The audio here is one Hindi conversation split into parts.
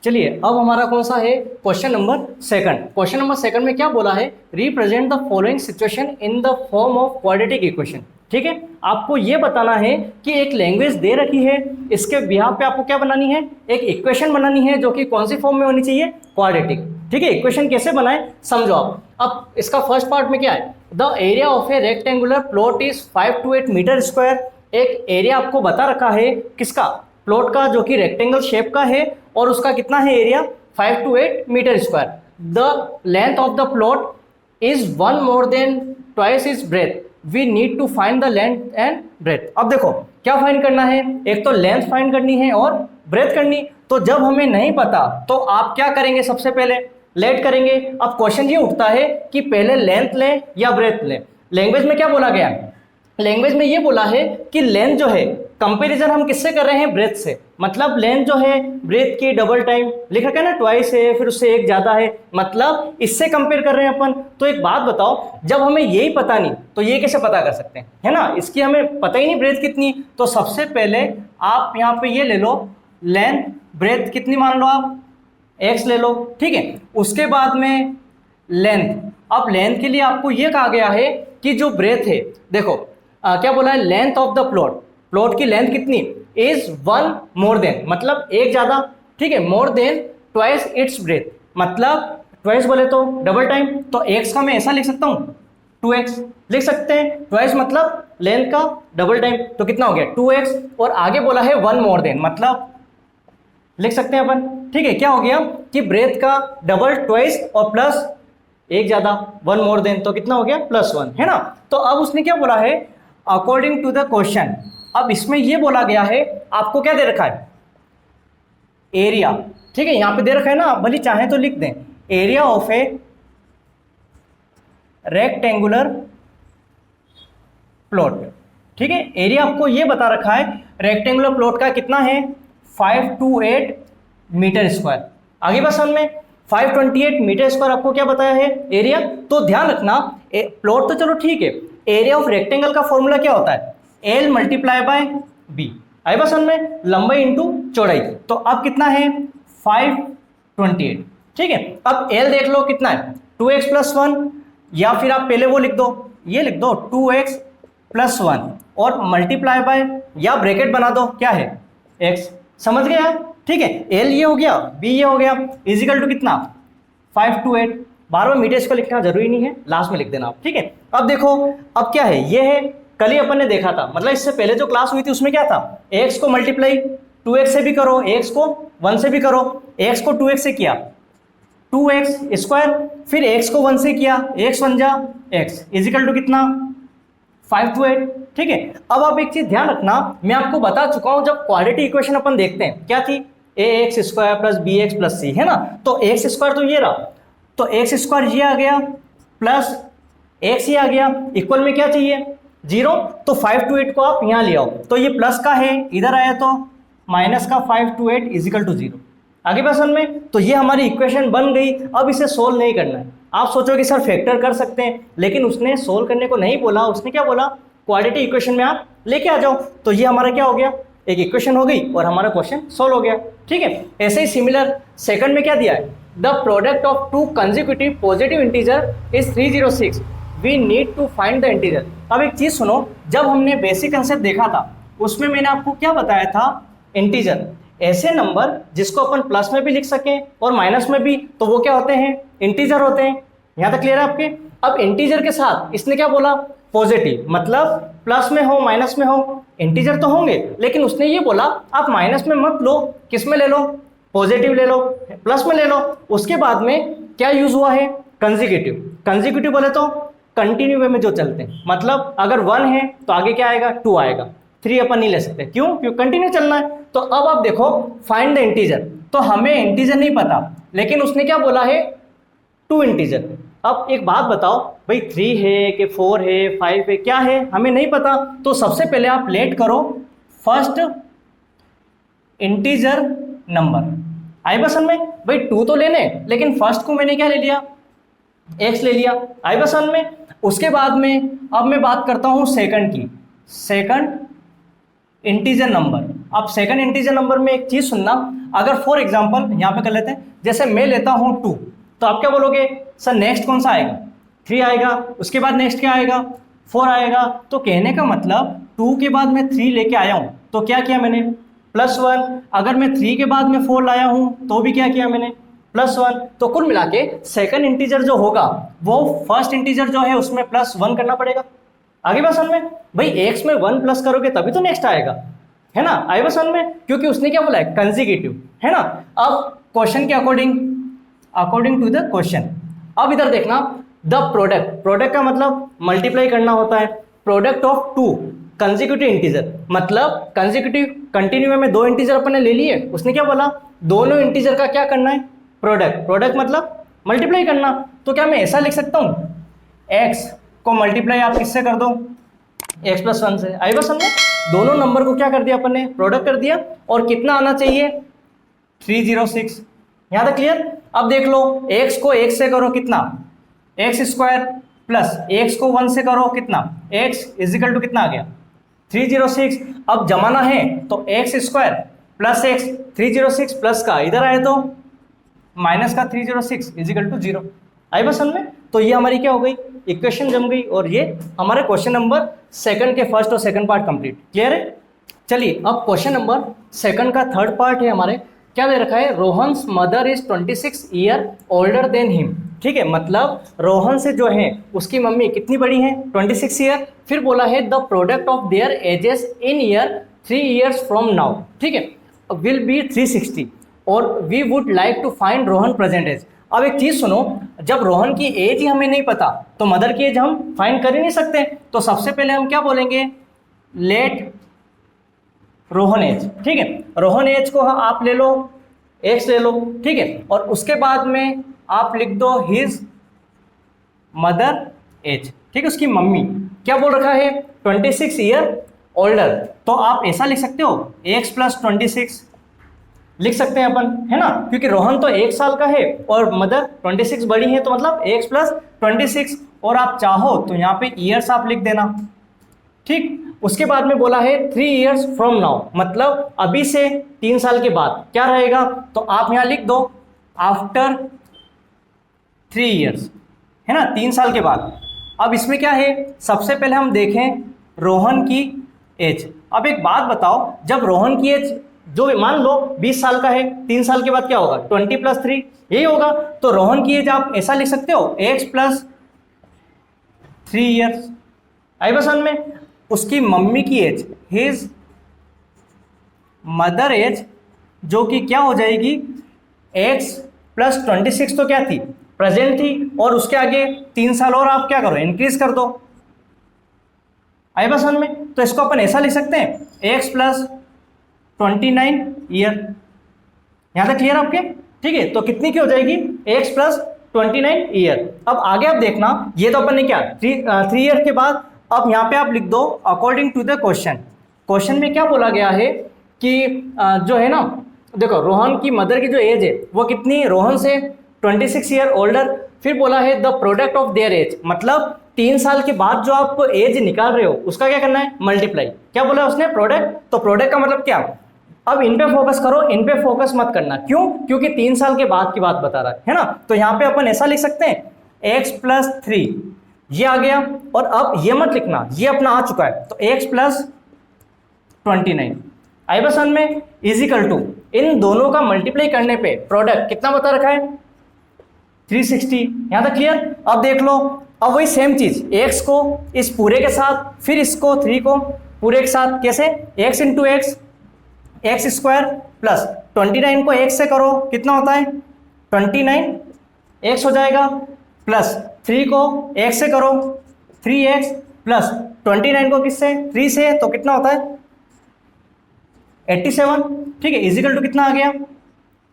चलिए अब हमारा कौन सा है, question number second. Question number second में क्या बोला है, represent the following situation in the form of quadratic equation. ठीक है, आपको ये बताना है कि एक लैंग्वेज दे रखी है, इसके बिहाफ पे आपको क्या बनानी है, एक इक्वेशन बनानी है जो कि कौन सी फॉर्म में होनी चाहिए, क्वाड्रेटिक। ठीक है, इक्वेशन कैसे बनाए समझो आप। अब इसका फर्स्ट पार्ट में क्या है, the area of a rectangular plot is 5 to 8 metre square. एक एरिया आपको बता रखा है किसका, प्लॉट का, जो कि रेक्टेंगल शेप का है और उसका कितना है area, 5 to 8 metre square. The length of the plot is 1 more than twice its breadth, we need to find the length and breadth. अब देखो क्या फाइंड करना है, एक तो लेंथ फाइंड करनी है और ब्रेथ करनी। तो जब हमें नहीं पता तो आप क्या करेंगे, सबसे पहले लेट करेंगे। अब क्वेश्चन ये उठता है कि पहले लेंथ लें या ब्रेथ लें। लैंग्वेज में क्या बोला गया है, लैंग्वेज में ये बोला है कि लेंथ जो है, कंपैरिजन हम किससे कर रहे हैं, ब्रेथ से। मतलब लेंथ जो है ब्रेथ की डबल टाइम लिख रखा है ना, ट्वाइस है, फिर उससे एक ज्यादा है, मतलब इससे कंपेयर कर रहे हैं अपन। तो एक बात बताओ, जब हमें यही पता नहीं तो ये कैसे पता कर सकते हैं, है ना। इसकी हमें पता ही नहीं ब्रेथ कितनी। तो सबसे पहले आप यहाँ पे ये ले लो, लेंथ ब्रेथ कितनी मान लो आप, एक्स ले लो। ठीक है, उसके बाद में लेंथ। अब लेंथ के लिए आपको ये कहा गया है कि जो ब्रेथ है, देखो क्या बोला है, length of the plot, plot की लेंथ कितनी, इज 1 more than, मतलब एक ज्यादा। ठीक है, more than twice its breath, मतलब ट्वाइस बोले तो डबल टाइम। तो एक्स का मैं ऐसा लिख सकता हूँ, 2x लिख सकते हैं, ट्वाइस मतलब लेंथ का डबल टाइम। तो कितना हो गया 2x, और आगे बोला है 1 more than, मतलब लिख सकते हैं अपन। ठीक है, क्या हो गया कि ब्रेथ का डबल ट्वाइस और प्लस एक ज्यादा 1 more than, तो कितना हो गया +1, है ना। तो अब उसने क्या बोला है, अकॉर्डिंग टू द क्वेश्चन। अब इसमें ये बोला गया है, आपको क्या दे रखा है, एरिया। ठीक है, यहां पे दे रखा है ना, आप भले चाहें तो लिख दें, area of a rectangular plot. ठीक है, एरिया आपको ये बता रखा है रेक्टेंगुलर प्लॉट का कितना है, 5 to 8 मीटर स्क्वायर। आगे बस में 528 मीटर स्क्वायर आपको क्या बताया है एरिया। तो ध्यान रखना, प्लॉट तो चलो ठीक है, एरिया ऑफ रेक्टेंगल का फॉर्मूला क्या होता है, L मल्टीप्लाई बाय बी। आई बस में लंबाई इंटू चौड़ाई। तो अब कितना है 528। ठीक है, अब L देख लो कितना है 2x + 1, या फिर आप पहले वो लिख दो, ये लिख दो 2x + 1 और मल्टीप्लाई बाय या ब्रैकेट बना दो, क्या है x। समझ गया। ठीक है, L ये हो गया, B ये हो गया, इजिकल टू कितना 5 to 8। बार बार मीटर इसको लिखना जरूरी नहीं है, लास्ट में लिख देना आप। ठीक है, अब देखो अब क्या है, ये है कल ही अपन ने देखा था, मतलब इससे पहले जो क्लास हुई थी उसमें क्या था, x को मल्टीप्लाई 2x से भी करो, x को 1 से भी करो। x को 2x से किया 2x स्क्वायर, फिर x को 1 से किया, x 1 जा x, इजिकल टू कितना 5 to 8। ठीक है, अब आप एक चीज ध्यान रखना, मैं आपको बता चुका हूं, जब क्वाड्रेटिक इक्वेशन अपन देखते हैं क्या थी, ax square plus bx plus c, है ना। तो x स्क्वायर तो ये रहा, तो x स्क्वायर ये आ गया प्लस x ये आ गया, इक्वल में क्या चाहिए 0। तो 5 to 8 को आप यहाँ ले आओ, तो ये प्लस का है, इधर आया तो माइनस का 5 to 8 इजिकल टू 0। आगे पर्सन में तो ये हमारी इक्वेशन बन गई। अब इसे सोल्व नहीं करना है। आप सोचोगे सर फैक्टर कर सकते हैं, लेकिन उसने सोल्व करने को नहीं बोला, उसने क्या बोला, क्वाड्रेटिक इक्वेशन में आप लेके आ जाओ। तो ये हमारा क्या हो गया, एक इक्वेशन हो गई और हमारा क्वेश्चन सोल्व हो गया। ठीक है, ऐसे ही सिमिलर सेकंड में क्या दिया है, the product of 2 consecutive positive integer is 306, we need to find the integer. अब एक चीज सुनो, जब हमने बेसिक कंसेप्ट देखा था उसमें मैंने आपको क्या बताया था, इंटीजर ऐसे नंबर जिसको अपन प्लस में भी लिख सकें और माइनस में भी, तो वो क्या होते हैं, इंटीजर होते हैं। यहां तक क्लियर है आपके। अब इंटीजर के साथ इसने क्या बोला, पॉजिटिव, मतलब प्लस में हो माइनस में हो, इंटीजर तो होंगे, लेकिन उसने ये बोला आप माइनस में मत लो, किस में ले लो, पॉजिटिव ले लो, प्लस में ले लो। उसके बाद में क्या यूज हुआ है, कंसेक्यूटिव। कंसेक्यूटिव बोले तो कंटिन्यू वे में जो चलते हैं, मतलब अगर 1 है तो आगे क्या आएगा 2 आएगा, 3 अपन नहीं ले सकते, क्यों, क्योंकि कंटिन्यू चलना है। तो अब आप देखो फाइंड द इंटीजर, तो हमें इंटीजर नहीं पता, लेकिन उसने क्या बोला है 2 इंटीजर। अब एक बात बताओ भाई, 3 है कि 4 है 5 है, क्या है हमें नहीं पता। तो सबसे पहले आप लेट करो फर्स्ट इंटीजर नंबर। आई बसन में भाई 2 तो लेने, लेकिन फर्स्ट को मैंने क्या ले लिया, x ले लिया। आई बसन में उसके बाद में अब मैं बात करता हूं सेकंड की, सेकंड इंटीजर नंबर। अब सेकंड इंटीजर नंबर में एक चीज सुनना, अगर फॉर एग्जांपल यहाँ पे कर लेते हैं, जैसे मैं लेता हूँ 2, तो आप क्या बोलोगे सर नेक्स्ट कौन सा आएगा, 3 आएगा, उसके बाद नेक्स्ट क्या आएगा, 4 आएगा। तो कहने का मतलब 2 के बाद मैं 3 लेके आया हूँ तो क्या किया मैंने, +1। अगर मैं 3 के बाद में 4 लाया हूँ तो भी क्या किया मैंने, +1। तो कुल मिला के सेकंड इंटीजर जो होगा वो फर्स्ट इंटीजर जो है उसमें +1 करना पड़ेगा। आगे बात समझ में, भाई x में 1 प्लस करोगे तभी तो नेक्स्ट आएगा, है ना। आगे बात समझ में, क्योंकि उसने क्या बोला है, कंसेक्यूटिव, है ना। अब क्वेश्चन के अकॉर्डिंग टू द क्वेश्चन, अब इधर देखना, द प्रोडक्ट का मतलब मल्टीप्लाई करना होता है, प्रोडक्ट ऑफ 2 कंसेक्यूटिव इंटीजर, मतलब कंसेक्यूटिव कंटिन्यू में 2 इंटीजर अपन ने ले लिए, उसने क्या बोला दोनों इंटीजर का क्या करना है, प्रोडक्ट मतलब मल्टीप्लाई करना। तो क्या मैं ऐसा लिख सकता हूँ, x को मल्टीप्लाई आप किससे कर दो, x + 1 से। आई बस हमने दोनों नंबर को क्या कर दिया अपन ने, प्रोडक्ट कर दिया, और कितना आना चाहिए 306। यहाँ तक क्लियर। अब देख लो x को 1 से करो कितना, x² प्लस x को 1 से करो कितना, x इजिकल टू कितना आ गया 306। अब जमाना है तो x² प्लस x 306 प्लस का इधर आए तो माइनस का 306 इजिकल टू 0। आई बस हमने, तो ये हमारी क्या हो गई, इक्वेशन जम गई, और ये हमारे क्वेश्चन नंबर सेकंड के फर्स्ट और सेकंड पार्ट कंप्लीट। क्लियर है। चलिए अब क्वेश्चन नंबर सेकंड का थर्ड पार्ट है हमारे, क्या दे रखा है, Rohan's mother is 26 year older than him. ठीक है, मतलब रोहन से जो है उसकी मम्मी कितनी बड़ी है, 26 ईयर। फिर बोला है the product of their ages in year 3 years from now, ठीक है, विल बी 360, और we would like to find Rohan present age. अब एक चीज सुनो, जब रोहन की एज ही हमें नहीं पता तो मदर की एज हम फाइंड कर ही नहीं सकते। तो सबसे पहले हम क्या बोलेंगे, लेट रोहन एज। ठीक है, रोहन एज को आप ले लो, एक्स ले लो, ठीक है, और उसके बाद में आप लिख दो हिज मदर एज। ठीक है, उसकी मम्मी क्या बोल रखा है, 26 ईयर ओल्डर। तो आप ऐसा लिख सकते हो x + 26 लिख सकते हैं अपन, है ना, क्योंकि रोहन तो 1 साल का है और मदर 26 बड़ी है, तो मतलब x + 26। और आप चाहो तो यहाँ पे ईयर्स आप लिख देना। ठीक, उसके बाद में बोला है 3 ईयर्स फ्रॉम नाउ, मतलब अभी से 3 साल के बाद क्या रहेगा, तो आप यहाँ लिख दो आफ्टर 3 ईयर्स, है ना, 3 साल के बाद। अब इसमें क्या है, सबसे पहले हम देखें रोहन की एज। अब एक बात बताओ, जब रोहन की एज जो मान लो 20 साल का है, 3 साल के बाद क्या होगा, 20 + 3 यही होगा। तो रोहन की एज आप ऐसा लिख सकते हो x + 3 ईयर्स। आई बस में, उसकी मम्मी की एज, हिज मदर एज, जो कि क्या हो जाएगी x + 26, तो क्या थी, प्रेजेंट थी, और उसके आगे 3 साल और आप क्या करो, इंक्रीज कर दो। आई बस में, तो इसको अपन ऐसा लिख सकते हैं x + 29 ईयर। यहां तक क्लियर आपके, ठीक है। तो कितनी की हो जाएगी, x + 29 ईयर। अब आगे आप देखना, ये तो अपन ने क्या 3 ईयर के बाद, अब यहाँ पे आप लिख दो according to the question. Question में क्या बोला गया है कि जो है ना, देखो रोहन की मदर की जो एज है वो कितनी, रोहन से 26 ईयर ओल्डर। फिर बोला है the product of their age, मतलब 3 साल के बाद जो आप एज निकाल रहे हो उसका क्या करना है, मल्टीप्लाई। क्या बोला उसने, प्रोडक्ट। तो प्रोडक्ट का मतलब क्या, अब इन पे फोकस करो, इन पे फोकस मत करना। क्यों, क्योंकि 3 साल के बाद की बात बता रहा है ना। तो यहाँ पे अपन ऐसा लिख सकते हैं x + 3, ये आ गया, और अब ये मत लिखना, ये अपना आ चुका है, तो x + 29। आई बस में इजिकल टू, इन दोनों का मल्टीप्लाई करने पे प्रोडक्ट कितना बता रखा है, 360। यहाँ तक क्लियर। अब देख लो, अब वही सेम चीज, x को इस पूरे के साथ, फिर इसको 3 को पूरे के साथ, कैसे, x × x, x² प्लस 29 को x से करो कितना होता है, 29x हो जाएगा, प्लस 3 को x से करो 3x, प्लस 29 को किससे, 3 से, तो कितना होता है 87। ठीक है, इजिकल टू कितना आ गया,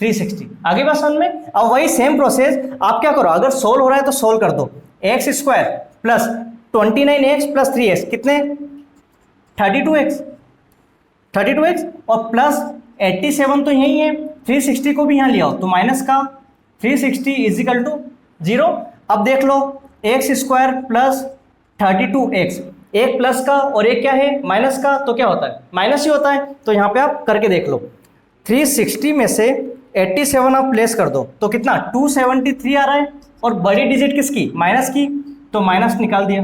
360। आगे बात समझ में। अब वही सेम प्रोसेस आप क्या करो, अगर सोल्व हो रहा है तो सोल्व कर दो, x² plus 29x plus 3x कितने, 32x, और प्लस 87 तो यही है, 360 को भी यहाँ लिया हो तो माइनस का 360 इजिकल टू 0। अब देख लो x² प्लस 32x, एक प्लस का और एक क्या है माइनस का, तो क्या होता है माइनस ही होता है। तो यहाँ पे आप करके देख लो, 360 में से 87 आप प्लेस कर दो तो कितना 273 आ रहा है, और बड़ी डिजिट किसकी माइनस की, तो माइनस निकाल दिया।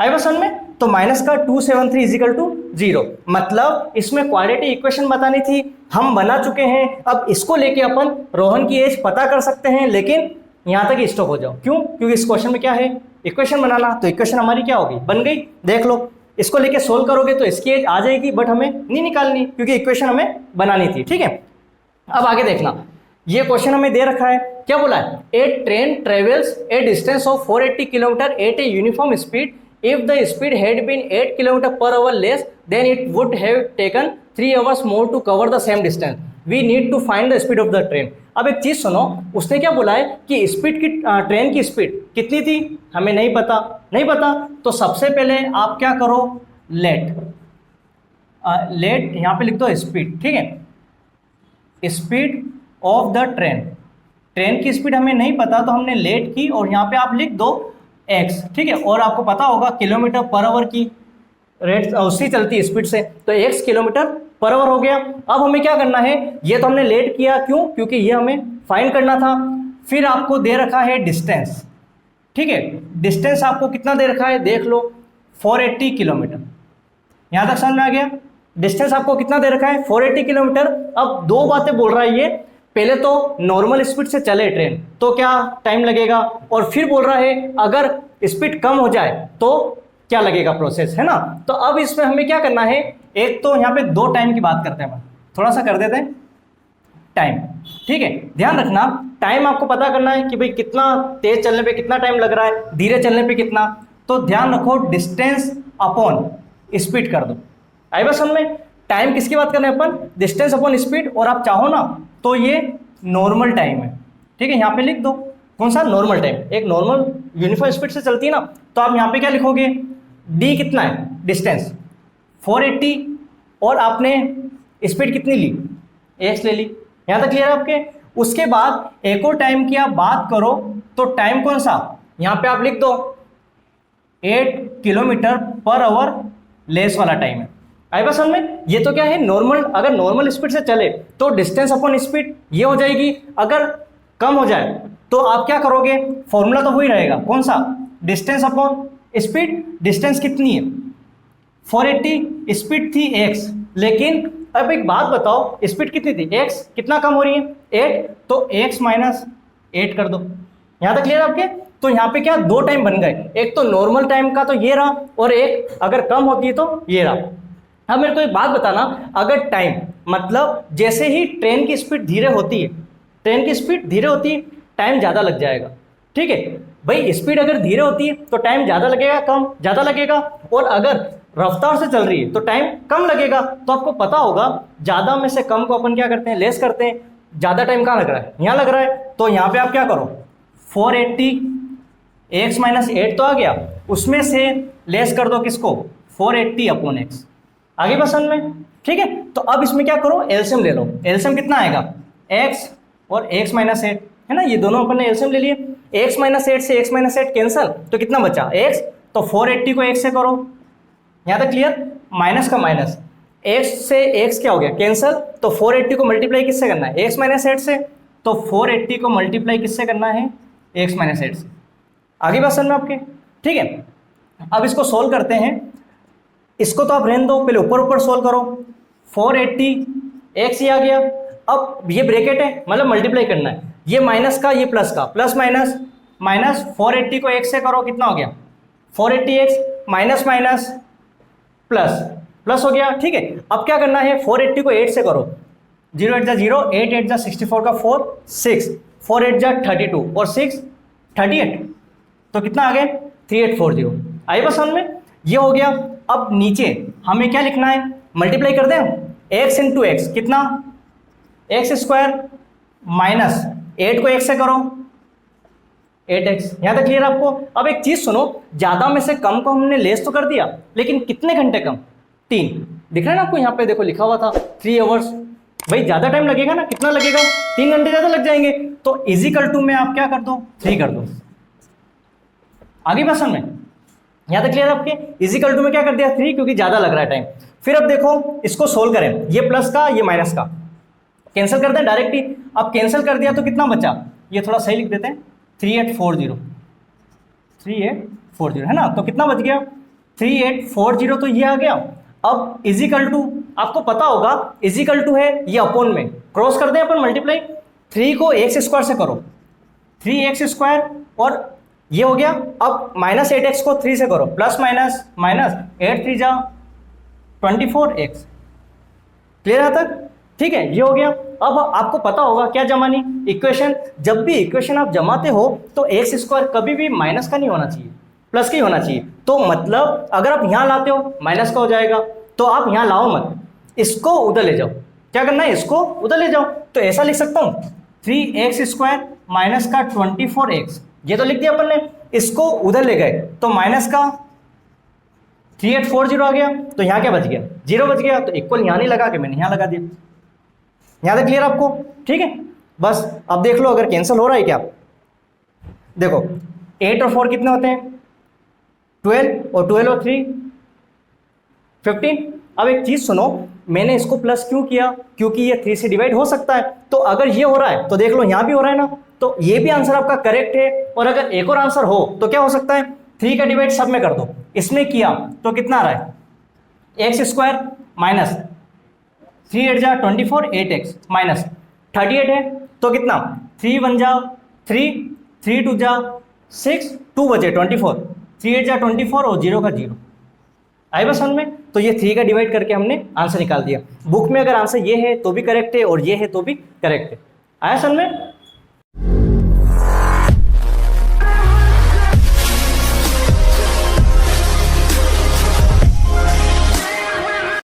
आई बस समझ में, तो माइनस का 273 इजिकल टू 0, मतलब इसमें क्वाड्रेटिक इक्वेशन बतानी थी, हम बना चुके हैं। अब इसको लेके अपन रोहन की एज पता कर सकते हैं, लेकिन यहां तक स्टॉप हो जाओ। क्यों? क्योंकि इस क्वेश्चन में क्या है इक्वेशन बनाना, तो इक्वेशन हमारी क्या होगी बन गई। देख लो, इसको लेके सोल्व करोगे तो इसकी एज आ जाएगी, बट हमें नहीं निकालनी क्योंकि इक्वेशन हमें बनानी थी। ठीक है, अब आगे देखना, ये क्वेश्चन हमें दे रखा है, क्या बोला है, a train travels a distance of 480 kilometre at a uniform speed, if the speed had been 8 kilometre per hour less than it would have taken 3 hours more to cover the same distance, we need to find the speed of the train. अब एक चीज सुनो, उसने क्या बोला है कि स्पीड की ट्रेन की स्पीड कितनी थी, हमें नहीं पता, नहीं पता, तो सबसे पहले आप क्या करो, लेट यहां पे लिख दो स्पीड। ठीक है, speed of the train, train की स्पीड हमें नहीं पता तो हमने लेट की, और यहाँ पे आप लिख दो x। ठीक है, और आपको पता होगा किलोमीटर पर आवर की रेट उससे चलती है स्पीड से, तो x किलोमीटर पर आवर हो गया। अब हमें क्या करना है, ये तो हमने लेट किया, क्यों, क्योंकि ये हमें फाइंड करना था। फिर आपको दे रखा है डिस्टेंस। ठीक है, डिस्टेंस आपको कितना दे रखा है देख लो, 480 किलोमीटर। यहां तक समझ में आ गया, डिस्टेंस आपको कितना दे रखा है 480 किलोमीटर। अब दो बातें बोल रहा है ये, पहले तो नॉर्मल स्पीड से चले ट्रेन तो क्या टाइम लगेगा, और फिर बोल रहा है अगर स्पीड कम हो जाए तो क्या लगेगा प्रोसेस, है ना। तो अब इसमें हमें क्या करना है, एक तो यहाँ पे दो टाइम की बात करते हैं, थोड़ा सा कर देते हैं टाइम। ठीक है, ध्यान रखना, टाइम आपको पता करना है कि भाई कितना तेज चलने पे कितना टाइम लग रहा है, धीरे चलने पे कितना, तो ध्यान रखो डिस्टेंस अपॉन स्पीड कर दो। आई बस समझ में, टाइम किसकी बात कर रहे हैं अपन, डिस्टेंस अपॉन स्पीड, और आप चाहो ना तो ये नॉर्मल टाइम है। ठीक है, यहाँ पे लिख दो कौन सा नॉर्मल टाइम, एक नॉर्मल यूनिफॉर्म स्पीड से चलती है ना, तो आप यहाँ पे क्या लिखोगे, डी कितना है डिस्टेंस 480, और आपने स्पीड कितनी ली, एक्स ले ली। यहाँ तक क्लियर है आपके। उसके बाद एक और टाइम की आप बात करो तो टाइम कौन सा, यहाँ पे आप लिख दो 8 किलोमीटर पर आवर लेस वाला टाइम है। आई बस समझ में, ये तो क्या है नॉर्मल, अगर नॉर्मल स्पीड से चले तो डिस्टेंस अपॉन स्पीड ये हो जाएगी, अगर कम हो जाए तो आप क्या करोगे, फॉर्मूला तो वही रहेगा, कौन सा, डिस्टेंस अपॉन स्पीड। डिस्टेंस कितनी है 480, स्पीड थी x, लेकिन अब एक बात बताओ, स्पीड कितनी थी x, कितना कम हो रही है 8, तो x माइनस 8 कर दो। यहां तक क्लियर आपके। तो यहाँ पे क्या दो टाइम बन गए, एक तो नॉर्मल टाइम का तो ये रहा, और एक अगर कम होती है तो ये रहा। अब मेरे को एक बात बताना, अगर टाइम मतलब जैसे ही ट्रेन की स्पीड धीरे होती है, ट्रेन की स्पीड धीरे होती है टाइम ज़्यादा लग जाएगा। ठीक है भाई, स्पीड अगर धीरे होती है तो टाइम ज़्यादा लगेगा कम ज़्यादा लगेगा, और अगर रफ्तार से चल रही है तो टाइम कम लगेगा। तो आपको पता होगा ज़्यादा में से कम को अपन क्या करते हैं, लेस करते हैं। ज़्यादा टाइम कहाँ लग रहा है, यहाँ लग रहा है, तो यहाँ पे आप क्या करो 480 x माइनस 8 तो आ गया, उसमें से लेस कर दो किसको 480 अपॉन x, आगे बस समझ में। ठीक है, तो अब इसमें क्या करो एलसीएम ले लो, एलसीएम कितना आएगा x और x माइनस 8 है ना, ये दोनों अपन ने एलसीएम ले लिए। x माइनस 8 से x माइनस 8 कैंसल, तो कितना बचा x, तो 480 को x से करो, यहाँ तक क्लियर, माइनस का माइनस, x से x क्या हो गया कैंसल, तो 480 को मल्टीप्लाई किससे करना है x माइनस 8 से, तो 480 को मल्टीप्लाई किससे करना है x माइनस 8 से, आगे बात समझ में आपके। ठीक है, अब इसको सोल्व करते हैं, इसको तो आप रहने दो, पहले ऊपर ऊपर सोल्व करो, 480 x ही आ गया। अब ये ब्रैकेट है मतलब मल्टीप्लाई करना है, ये माइनस का ये प्लस का, प्लस माइनस माइनस 480 को x से करो, कितना हो गया 480x, minus minus plus plus हो गया। ठीक है, अब क्या करना है 480 को 8 से करो, 0 8 जा 0, 8 8 जा 64 का 4 6, 4 8 जा 32 और 6 38, तो कितना आ गया 3840। आई बस समझ में, ये हो गया। अब नीचे हमें क्या लिखना है, मल्टीप्लाई कर दें x इंटू एक्स, कितना एक्स स्क्वायर, माइनस 8 को 1 से करो 8x, यहाँ तक क्लियर आपको। अब एक चीज सुनो, ज्यादा में से कम को हमने लेस तो कर दिया, लेकिन कितने घंटे कम, 3 दिख रहा है ना आपको, यहाँ पे देखो लिखा हुआ था 3 आवर्स। भाई ज्यादा टाइम लगेगा ना, कितना लगेगा 3 घंटे ज्यादा लग जाएंगे, तो इजिकल टू में आप क्या कर दो 3 कर दो, आगे बस में। यहाँ तक क्लियर आपके? इजिकल टू में क्या कर दिया 3 क्योंकि ज़्यादा लग रहा है टाइम। फिर अब देखो इसको सोल्व करें, ये प्लस का ये माइनस का कैंसिल कर दें डायरेक्ट ही। अब कैंसिल कर दिया तो कितना बचा, ये थोड़ा सही लिख देते हैं 3840 है ना, तो कितना बच गया 3840, तो ये आ गया। अब इजिकल टू आपको पता होगा इजिकल टू है ये अपॉन में, क्रॉस कर दें अपन मल्टीप्लाई, 3 को एक्स स्क्वायर से करो 3x² और ये हो गया। अब -8x को 3 से करो प्लस माइनस माइनस 8 3 जा 24x, क्लियर है तक? ठीक है, ये हो गया। अब आपको पता होगा क्या जमानी इक्वेशन, जब भी इक्वेशन आप जमाते हो तो x² कभी भी माइनस का नहीं होना चाहिए, प्लस का ही होना चाहिए। तो मतलब अगर आप यहाँ लाते हो माइनस का हो जाएगा, तो आप यहाँ लाओ मत, इसको उधर ले जाओ। क्या करना है, इसको उधर ले जाओ। तो ऐसा लिख सकता हूँ 3x² माइनस का 24x, ये तो लिख दिया अपन ने, इसको उधर ले गए तो माइनस का 3840 आ गया, तो यहाँ क्या बच गया 0 बच गया, तो इक्वल यहाँ नहीं लगा के मैंने यहाँ लगा दिया। यहाँ तक क्लियर आपको? ठीक है, बस अब देख लो अगर कैंसिल हो रहा है क्या। देखो 8 और 4 कितने होते हैं 12, और 12 और 3 15। अब एक चीज सुनो, मैंने इसको प्लस क्यों किया, क्योंकि ये 3 से डिवाइड हो सकता है। तो अगर ये हो रहा है तो देख लो यहाँ भी हो रहा है ना, तो ये भी आंसर आपका करेक्ट है। और अगर एक और आंसर हो तो क्या हो सकता है, 3 का डिवाइड सब में कर दो, इसमें किया तो कितना आ रहा है x² माइनस 3 8 जा 24 8x माइनस 38 है, तो कितना 3 1 जा 3 3 2 जा 6 2 बचे 24 3 8 जा 24 और 0 का 0 आई बस समझ में। तो ये 3 का डिवाइड करके हमने आंसर निकाल दिया। बुक में अगर आंसर ये है तो भी करेक्ट है और ये है तो भी करेक्ट है। आया समझ में?